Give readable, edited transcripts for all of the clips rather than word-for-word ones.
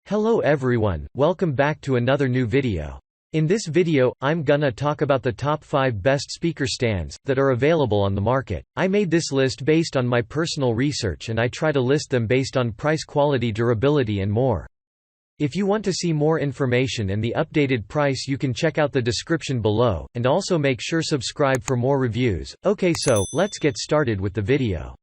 Hello everyone, welcome back to another new video. In this video, I'm gonna talk about the top 5 best speaker stands that are available on the market. I made this list based on my personal research and I try to list them based on price, quality, durability and more. If you want to see more information and the updated price, you can check out the description below, and also make sure subscribe for more reviews. Okay, so let's get started with the video.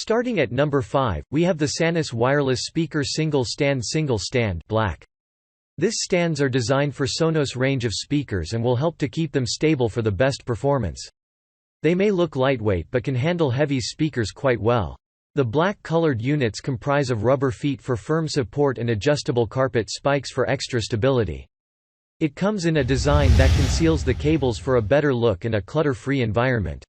Starting at number 5, we have the Sanus wireless speaker single stand black. This stands are designed for Sonos range of speakers and will help to keep them stable for the best performance. They may look lightweight but can handle heavy speakers quite well. The black colored units comprise of rubber feet for firm support and adjustable carpet spikes for extra stability. It comes in a design that conceals the cables for a better look and a clutter-free environment.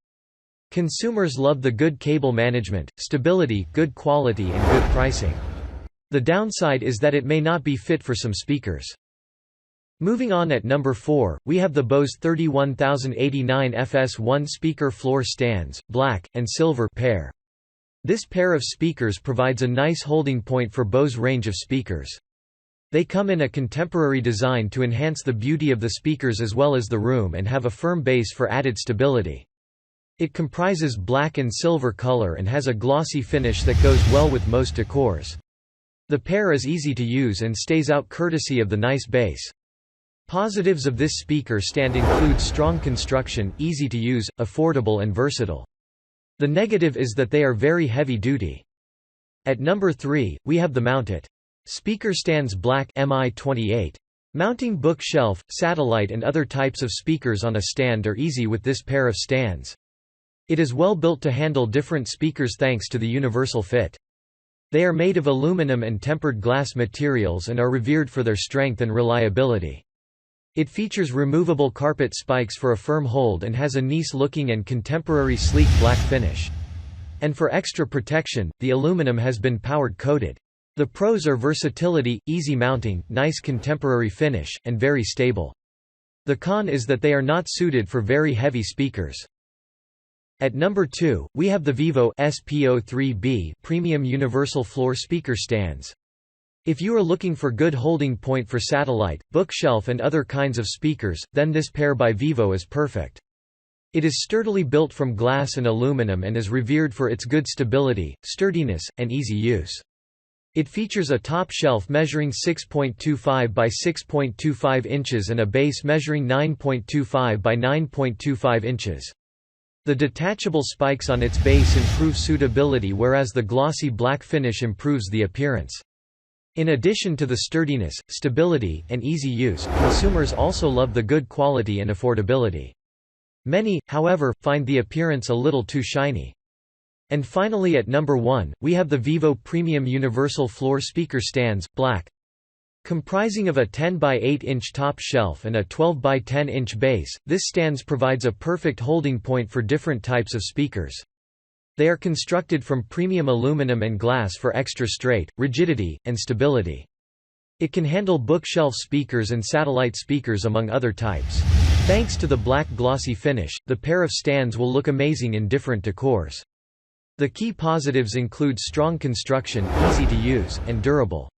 Consumers love the good cable management, stability, good quality and good pricing. The downside is that it may not be fit for some speakers. Moving on at number 4, we have the Bose 31089 FS1 speaker floor stands, black, and silver pair. This pair of speakers provides a nice holding point for Bose range of speakers. They come in a contemporary design to enhance the beauty of the speakers as well as the room and have a firm base for added stability. It comprises black and silver color and has a glossy finish that goes well with most decors. The pair is easy to use and stays out courtesy of the nice base. Positives of this speaker stand include strong construction, easy to use, affordable and versatile. The negative is that they are very heavy duty. At number 3, we have the Mount It speaker stands black MI28. Mounting bookshelf, satellite and other types of speakers on a stand are easy with this pair of stands. It is well built to handle different speakers thanks to the universal fit. They are made of aluminum and tempered glass materials and are revered for their strength and reliability. It features removable carpet spikes for a firm hold and has a nice-looking and contemporary sleek black finish. And for extra protection, the aluminum has been powder-coated. The pros are versatility, easy mounting, nice contemporary finish, and very stable. The con is that they are not suited for very heavy speakers. At number 2, we have the Vivo SPO3B Premium Universal Floor Speaker Stands. If you are looking for good holding point for satellite, bookshelf and other kinds of speakers, then this pair by Vivo is perfect. It is sturdily built from glass and aluminum and is revered for its good stability, sturdiness, and easy use. It features a top shelf measuring 6.25 by 6.25 inches and a base measuring 9.25 by 9.25 inches. The detachable spikes on its base improve suitability, whereas the glossy black finish improves the appearance. In addition to the sturdiness, stability, and easy use, consumers also love the good quality and affordability. Many, however, find the appearance a little too shiny. And finally at number 1, we have the Vivo Premium Universal Floor Speaker Stands, black. Comprising of a 10 by 8 inch top shelf and a 12 by 10 inch base, this stands provides a perfect holding point for different types of speakers. They are constructed from premium aluminum and glass for extra straight, rigidity, and stability. It can handle bookshelf speakers and satellite speakers among other types. Thanks to the black glossy finish, the pair of stands will look amazing in different decors. The key positives include strong construction, easy to use, and durable.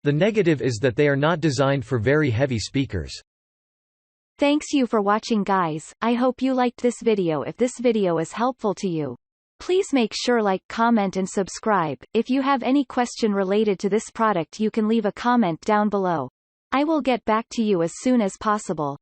The negative is that they are not designed for very heavy speakers. Thanks you for watching guys, I hope you liked this video. If this video is helpful to you, please make sure like, comment and subscribe. If you have any question related to this product you can leave a comment down below. I will get back to you as soon as possible.